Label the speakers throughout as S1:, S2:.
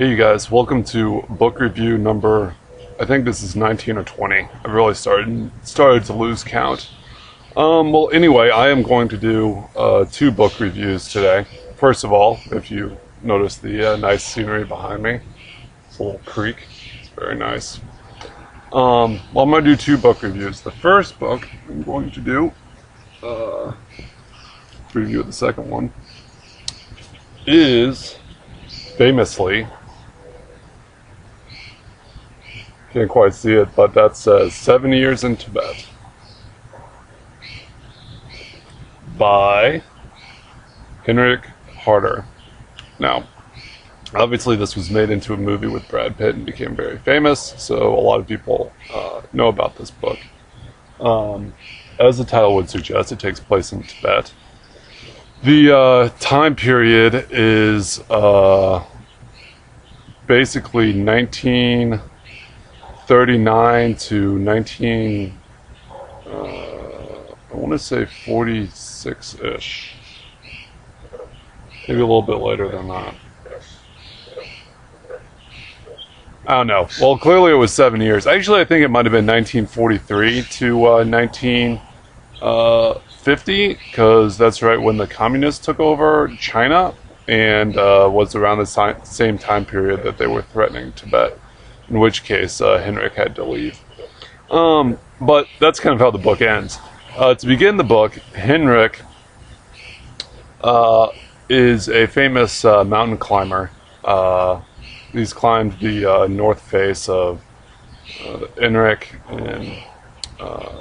S1: Hey you guys, welcome to book review number, I think this is 19 or 20. I've really started to lose count. Well anyway, I am going to do two book reviews today. First of all, if you notice the nice scenery behind me, it's a little creek, it's very nice. Well, I'm going to do two book reviews. The first book I'm going to do, review of the second one, is famously, can't quite see it, but that says 7 Years in Tibet by Heinrich Harrer. Now, obviously this was made into a movie with Brad Pitt and became very famous, so a lot of people know about this book. As the title would suggest, it takes place in Tibet. The time period is basically 1939 to 19, I want to say 46-ish. Maybe a little bit later than that. I don't know. Well, clearly it was 7 years. Actually, I think it might have been 1943 to 1950, because that's right when the communists took over China, and was around the same time period that they were threatening Tibet, in which case Heinrich had to leave. But that's kind of how the book ends. To begin the book, Heinrich is a famous mountain climber. He's climbed the north face of Heinrich in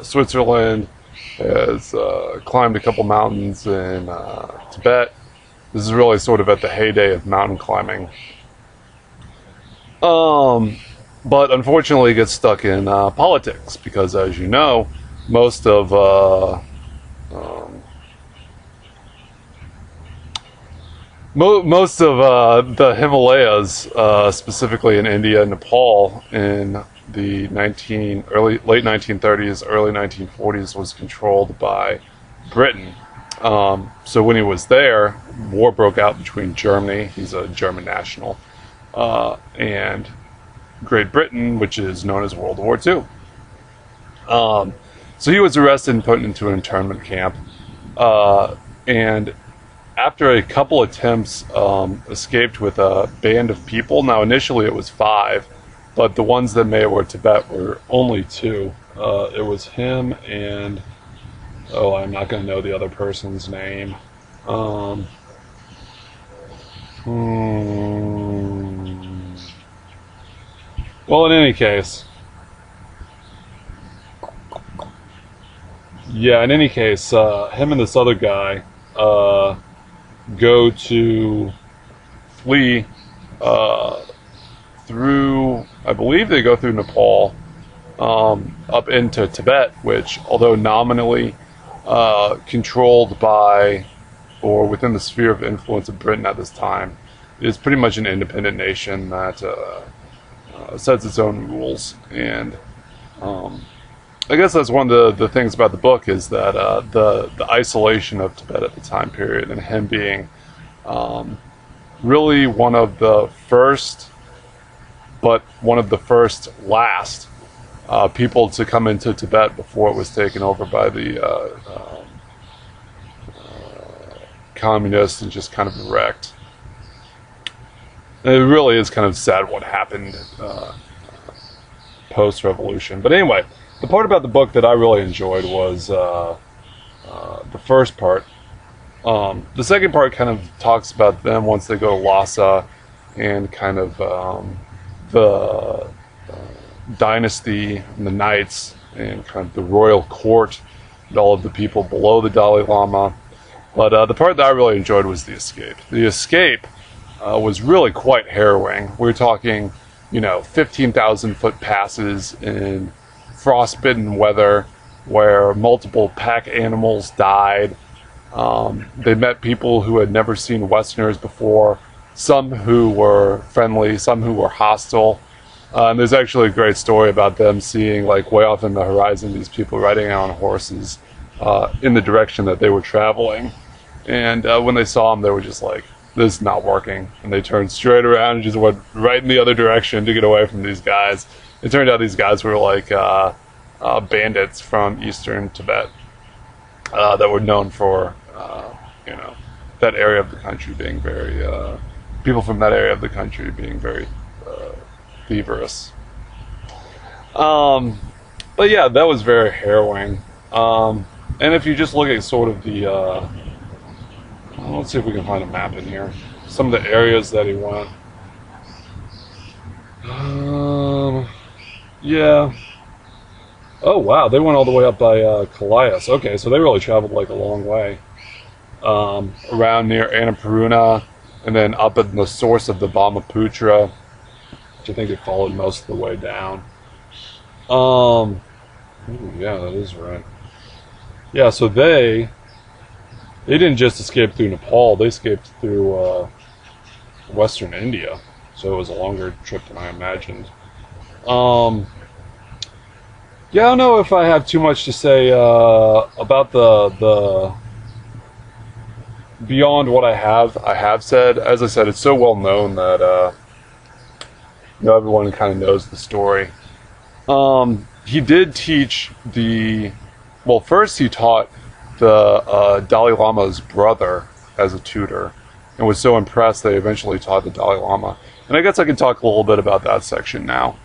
S1: Switzerland, has climbed a couple mountains in Tibet. This is really sort of at the heyday of mountain climbing. But unfortunately gets stuck in politics, because as you know, most of the Himalayas, specifically in India and Nepal, in the late 1930s, early 1940s, was controlled by Britain. So when he was there, war broke out between Germany, he's a German national, and Great Britain, which is known as World War II. So he was arrested and put into an internment camp, and after a couple attempts, escaped with a band of people. Now initially it was 5, but the ones that made it to Tibet were only 2. It was him and, oh, I'm not going to know the other person's name. Well, in any case, him and this other guy go to flee through, I believe they go through Nepal, up into Tibet, which, although nominally controlled by or within the sphere of influence of Britain at this time, is pretty much an independent nation that sets its own rules. And I guess that's one of the things about the book, is that the isolation of Tibet at the time period, and him being really one of the first, but one of the first last people to come into Tibet before it was taken over by the communists and just kind of wrecked. And it really is kind of sad what happened post-revolution. But anyway, the part about the book that I really enjoyed was the first part. The second part kind of talks about them once they go to Lhasa, and kind of the dynasty and the knights, and kind of the royal court, and all of the people below the Dalai Lama. But the part that I really enjoyed was the escape. The escape was really quite harrowing. We're talking, 15,000-foot passes in frostbitten weather, where multiple pack animals died. They met people who had never seen Westerners before, some who were friendly, some who were hostile. And there's actually a great story about them seeing, like, way off in the horizon, these people riding on horses in the direction that they were traveling. And when they saw them, they were just like, this is not working. And they turned straight around and just went right in the other direction to get away from these guys. It turned out these guys were like bandits from eastern Tibet that were known for, you know, that area of the country being very, people from that area of the country being very thieverous. But yeah, that was very harrowing. And if you just look at sort of the, let's see if we can find a map in here. Some of the areas that he went. Yeah. Oh wow, they went all the way up by Calais. Okay, so they really traveled like a long way. Around near Annapurna, and then up at the source of the Brahmaputra, which I think they followed most of the way down. Ooh, yeah, that is right. Yeah, so they didn't just escape through Nepal, they escaped through Western India. So it was a longer trip than I imagined. Yeah, I don't know if I have too much to say about the beyond what I have said. As I said, it's so well known that you know, everyone kind of knows the story. He did teach well, first he taught the Dalai Lama's brother as a tutor, and was so impressed they eventually taught the Dalai Lama. And I guess I can talk a little bit about that section now.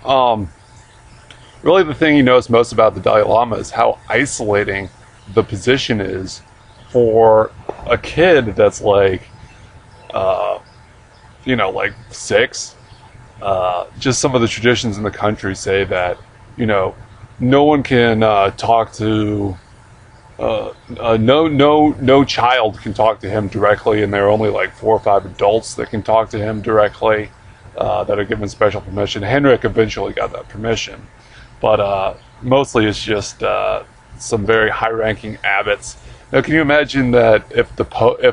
S1: Really, the thing he knows most about the Dalai Lama is how isolating the position is for a kid that's like, you know, like 6. Just some of the traditions in the country say that, you know, no one can talk to, no child can talk to him directly, and there are only like 4 or 5 adults that can talk to him directly, that are given special permission. Heinrich eventually got that permission. But mostly it's just some very high-ranking abbots. Now, can you imagine that if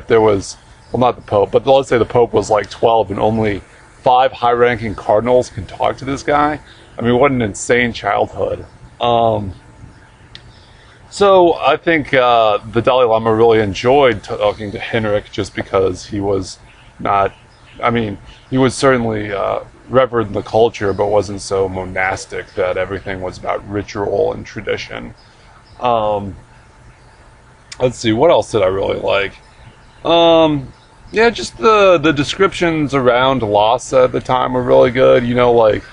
S1: there was, well, not the Pope, but let's say the Pope was like 12 and only 5 high-ranking cardinals can talk to this guy? I mean, what an insane childhood. So I think the Dalai Lama really enjoyed talking to Heinrich just because he was not, I mean, he was certainly revered in the culture, but wasn't so monastic that everything was about ritual and tradition. Let's see, what else did I really like? Yeah, just the descriptions around Lhasa at the time were really good. You know, like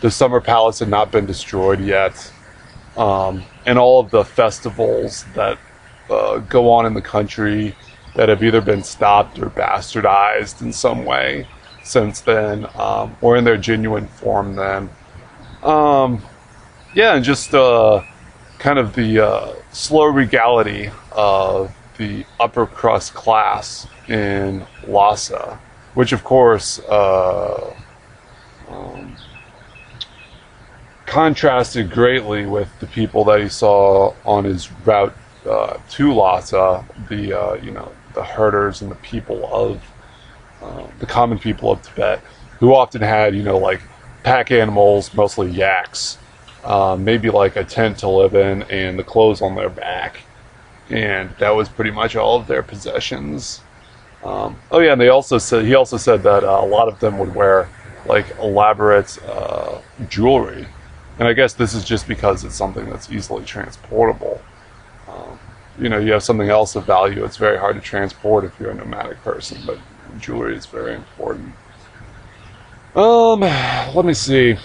S1: the summer palace had not been destroyed yet, and all of the festivals that go on in the country that have either been stopped or bastardized in some way since then, or in their genuine form then. Yeah, and just kind of the slow regality of the upper crust class in Lhasa, which of course contrasted greatly with the people that he saw on his route to Lhasa, the you know, the herders and the people of the common people of Tibet, who often had, you know, like pack animals, mostly yaks, maybe like a tent to live in and the clothes on their back, and that was pretty much all of their possessions. Oh yeah, and he also said that a lot of them would wear like elaborate jewelry, and I guess this is just because it's something that's easily transportable. You know, you have something else of value, it's very hard to transport if you're a nomadic person, but jewelry is very important. Let me see.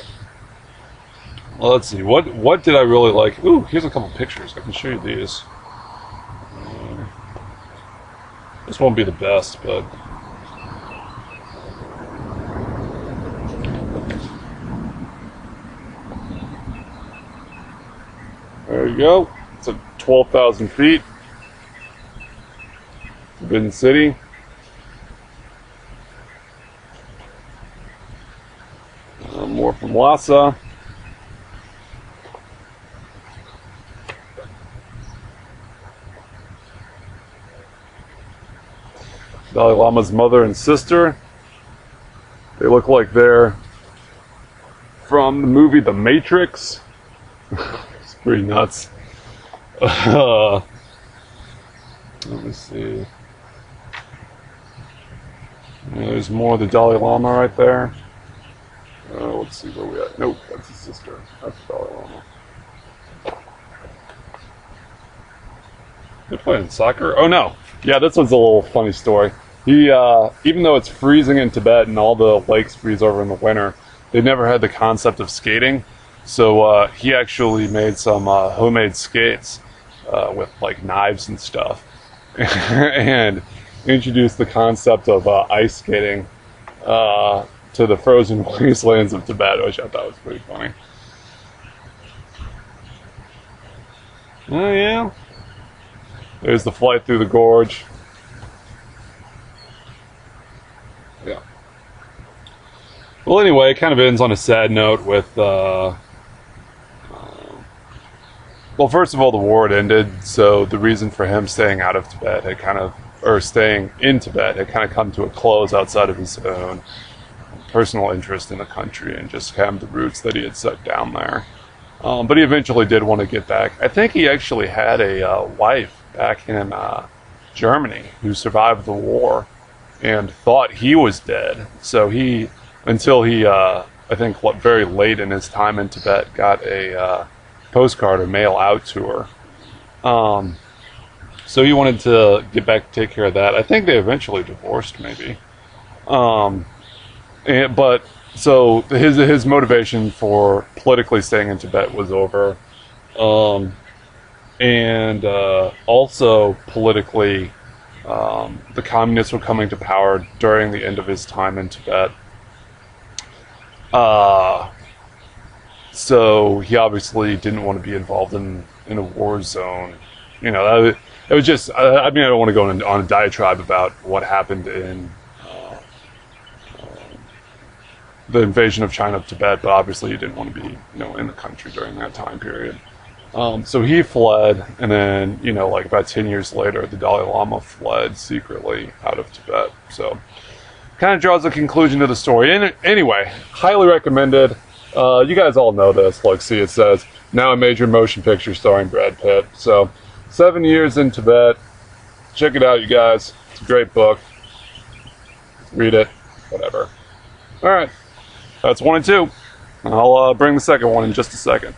S1: Well, let's see. What did I really like? Ooh, here's a couple pictures. I can show you these. This won't be the best, but there you go. It's at 12,000 feet. Forbidden City. More from Lhasa. Dalai Lama's mother and sister. They look like they're from the movie The Matrix. It's pretty nuts. Let me see. There's more of the Dalai Lama right there. Let's see where we at. Nope, that's his sister. That's the Dalai Lama. They're playing soccer? Oh no. Yeah, this one's a little funny story. He, even though it's freezing in Tibet and all the lakes freeze over in the winter, they never had the concept of skating. So he actually made some homemade skates with like knives and stuff, and introduced the concept of ice skating to the frozen wastelands of Tibet, which I thought was pretty funny. Oh yeah. There's the flight through the gorge. Yeah. Well, anyway, it kind of ends on a sad note with, well, first of all, the war had ended, so the reason for him staying out of Tibet had kind of, or staying in Tibet had kind of come to a close outside of his own personal interest in the country and just kind of the roots that he had set down there. But he eventually did want to get back. I think he actually had a wife back in Germany who survived the war and thought he was dead. So he, until he, I think very late in his time in Tibet, got a postcard or mail out to her. So he wanted to get back to take care of that. I think they eventually divorced, maybe. But so his motivation for politically staying in Tibet was over. And also politically, the communists were coming to power during the end of his time in Tibet. So he obviously didn't want to be involved in a war zone. You know, it was just, I mean, I don't want to go on a diatribe about what happened in the invasion of China of Tibet, but obviously he didn't want to be, you know, in the country during that time period. So he fled, and then, you know, like about 10 years later, the Dalai Lama fled secretly out of Tibet. So kind of draws a conclusion to the story. And anyway, highly recommended. You guys all know this. Like, see, it says, now a major motion picture starring Brad Pitt. So 7 years in Tibet. Check it out, you guys. It's a great book. Read it. Whatever. All right. That's 1 and 2. I'll bring the second one in just a second.